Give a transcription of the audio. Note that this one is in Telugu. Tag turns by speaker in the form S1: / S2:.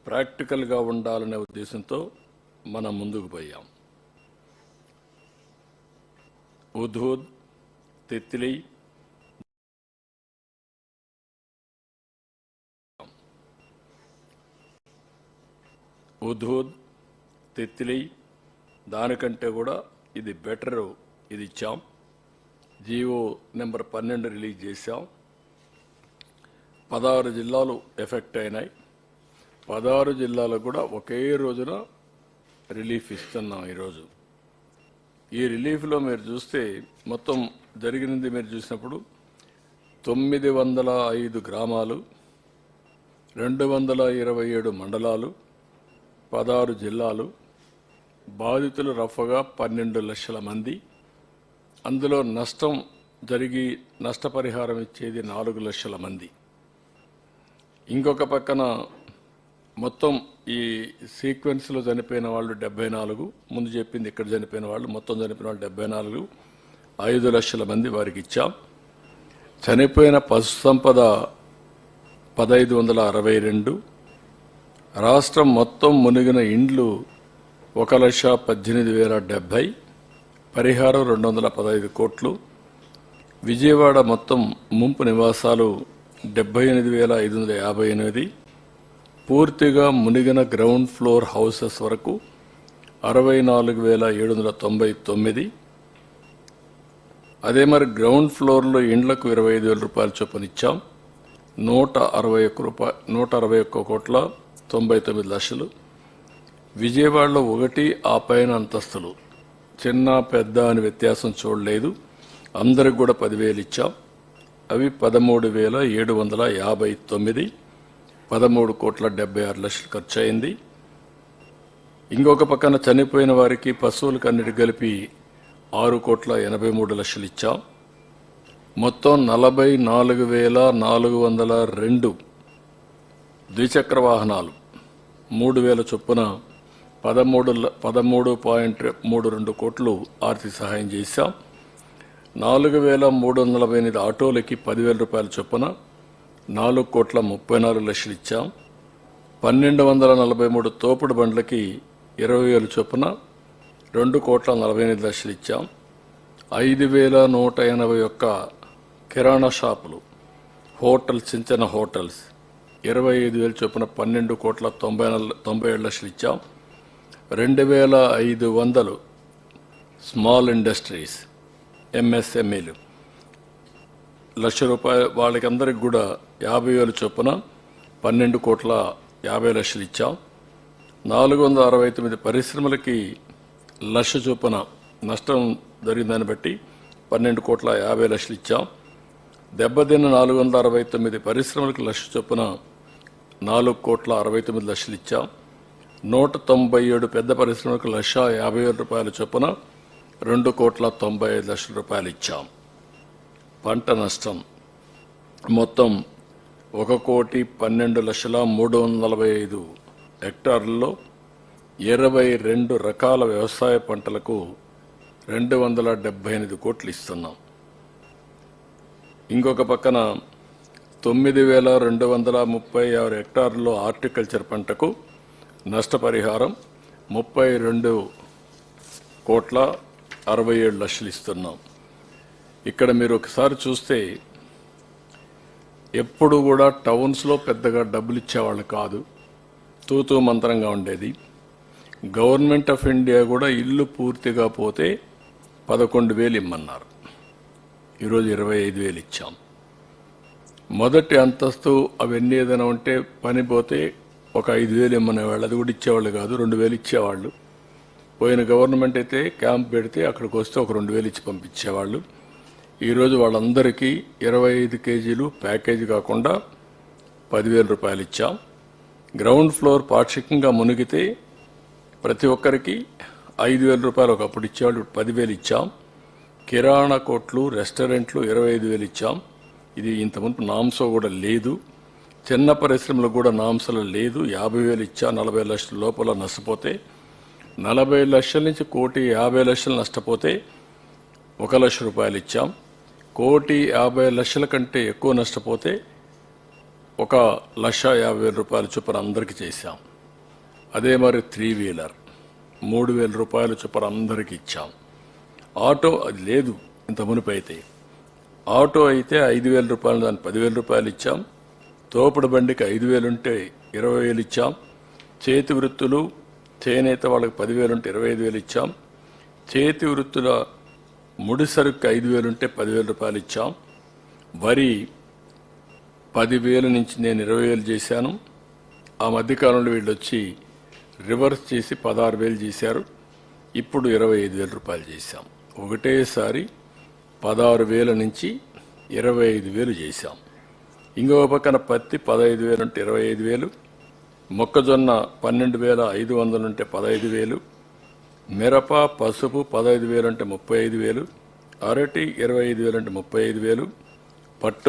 S1: ప్రాక్టికల్గా ఉండాలనే ఉద్దేశంతో మనం ముందుకు పోయాం. హుద్హుద్, తిత్లీ, దానికంటే కూడా ఇది బెటర్, ఇది ఇచ్చాం. జీవో నెంబర్ 12 రిలీజ్ చేశాం. 16 జిల్లాలు ఎఫెక్ట్ అయినాయి. 16 జిల్లాలకు కూడా ఒకే రోజున రిలీఫ్ ఇస్తున్నాం. ఈరోజు ఈ రిలీఫ్లో మీరు చూస్తే మొత్తం జరిగినది మీరు చూసినప్పుడు 905 గ్రామాలు, 227 మండలాలు, 16 జిల్లాలు, బాధితులు రఫ్గా 12 లక్షల మంది. అందులో నష్టం జరిగి నష్టపరిహారం ఇచ్చేది 4 లక్షల మంది. ఇంకొక పక్కన మొత్తం ఈ సీక్వెన్స్లో చనిపోయిన వాళ్ళు 74, ముందు చెప్పింది ఇక్కడ చనిపోయిన వాళ్ళు మొత్తం చనిపోయిన వాళ్ళు 74, 5 లక్షల మంది వారికి ఇచ్చాం. చనిపోయిన పశు సంపద 1562. రాష్ట్రం మొత్తం మునిగిన ఇండ్లు 1,18,070. పరిహారం 215 కోట్లు. విజయవాడ మొత్తం ముంపు నివాసాలు 78,558. పూర్తిగా మునిగిన గ్రౌండ్ ఫ్లోర్ హౌసెస్ వరకు 64,799. అదే మరి గ్రౌండ్ ఫ్లోర్లో ఇండ్లకు 25,000 రూపాయల చొప్పున ఇచ్చాం. 161,99 లక్షలు. విజయవాడలో 1 ఆ పైన అంతస్తులు చిన్న పెద్ద అని వ్యత్యాసం చూడలేదు. అందరికి కూడా 10,000 ఇచ్చాం. అవి 13,759. 13,76 లక్షలు ఖర్చు అయింది. ఇంకొక పక్కన చనిపోయిన వారికి పశువులకు అన్నిటి కలిపి 6,83 లక్షలు ఇచ్చాం. మొత్తం 44,402 ద్విచక్ర వాహనాలు 3,000 చొప్పున 13.32 కోట్లు ఆర్థిక సహాయం చేశాం. 4,348 ఆటోలకి 10,000 రూపాయల చొప్పున 4,34 లక్షలు ఇచ్చాం. 1,243 తోపుడు బండ్లకి 20,000 చొప్పున 2,48 లక్షలు ఇచ్చాం. 5,181 కిరాణా షాపులు, హోటల్స్, చిన్న హోటల్స్ 25,000 చొప్పున 12,97 లక్షలు ఇచ్చాం. 2,500 స్మాల్ ఇండస్ట్రీస్, ఎంఎస్ఎంఈలు 1,00,000 రూపాయలు వాళ్ళకి అందరికి కూడా 50,000 చొప్పున 12,50 లక్షలు ఇచ్చాం. 469 పరిశ్రమలకి 1,00,000 చొప్పున నష్టం జరిగిందని బట్టి 12,50 లక్షలు ఇచ్చాం. దెబ్బతిన్న 469 పరిశ్రమలకు 1,00,000 చొప్పున 4,69 లక్షలు ఇచ్చాం. 197 పెద్ద పరిశ్రమలకు 1,50,000 రూపాయల చొప్పున 2,95 లక్షల రూపాయలు ఇచ్చాం. పంట నష్టం మొత్తం 1,12,345 హెక్టార్లలో 22 రకాల వ్యవసాయ పంటలకు 278 కోట్లు ఇస్తున్నాం. ఇంకొక పక్కన 9,236 హెక్టార్లలో హార్టికల్చర్ పంటకు నష్టపరిహారం 32,67 లక్షలు ఇస్తున్నాం. ఇక్కడ మీరు ఒకసారి చూస్తే ఎప్పుడు కూడా టౌన్స్లో పెద్దగా డబ్బులు ఇచ్చేవాళ్ళు కాదు, తూతూ మంత్రంగా ఉండేది. గవర్నమెంట్ ఆఫ్ ఇండియా కూడా ఇల్లు పూర్తిగా పోతే 11,000 ఇమ్మన్నారు. ఈరోజు 25,000 ఇచ్చాం. మొదటి అంతస్తు అవన్నీ ఏదైనా ఉంటే పని పోతే ఒక 5,000 ఇమ్మనేవాళ్ళు, అది కూడా ఇచ్చేవాళ్ళు కాదు, 2,000 ఇచ్చేవాళ్ళు. పోయిన గవర్నమెంట్ అయితే క్యాంప్ పెడితే అక్కడికి వస్తే ఒక 2,000 ఇచ్చి పంపించేవాళ్ళు. ఈరోజు వాళ్ళందరికీ 25 కేజీలు ప్యాకేజీ కాకుండా 10,000 రూపాయలు ఇచ్చాం. గ్రౌండ్ ఫ్లోర్ పాక్షికంగా మునిగితే ప్రతి ఒక్కరికి 5,000 రూపాయలు ఒకప్పుడు ఇచ్చేవాళ్ళు, 10,000 ఇచ్చాం. కిరాణా కొట్లు, రెస్టారెంట్లు 25,000 ఇచ్చాం. ఇది ఇంతకుముందు నామ్సో కూడా లేదు. చిన్న పరిశ్రమలు కూడా నామ్సలో లేదు. 50,000 ఇచ్చా. 40 లక్షల లోపల నష్టపోతే, 40 లక్షల నుంచి 1,50,00,000 నష్టపోతే 1,00,000 రూపాయలు ఇచ్చాం. 1,50,00,000 కంటే ఎక్కువ నష్టపోతే 1,50,000 రూపాయల చొప్పున అందరికీ చేశాం. అదే మరి 3-వీలర్ 3,000 రూపాయలు చొప్పున అందరికి ఇచ్చాం. ఆటో అది లేదు ఇంత మునుపు అయితే. ఆటో అయితే 5,000 రూపాయలు దాన్ని 10,000 రూపాయలు ఇచ్చాం. తోపుడు బండికి 5,000 ఉంటే 20,000 ఇచ్చాం. చేతి వృత్తులు చేనేత వాళ్ళకి 10,000 ఉంటే 25,000 ఇచ్చాం. చేతి వృత్తుల ముడి సరుకు 5,000 ఉంటే 10,000 రూపాయలు ఇచ్చాం. వరి 10,000 నుంచి నేను 20,000 చేశాను. ఆ మధ్యకాలంలో వీళ్ళు వచ్చి రివర్స్ చేసి 16,000 చేశారు. ఇప్పుడు 25,000 రూపాయలు చేశాం. ఒకటేసారి 16,000 నుంచి 25,000 చేశాం. ఇంకో పక్కన పత్తి 15,000 ఉంటే 25,000, మొక్కజొన్న 12,500 ఉంటే 15,000, మిరప పసుపు 15,000 అంటే 35,000, అరటి 25,000 అంటే 35,000, పట్టు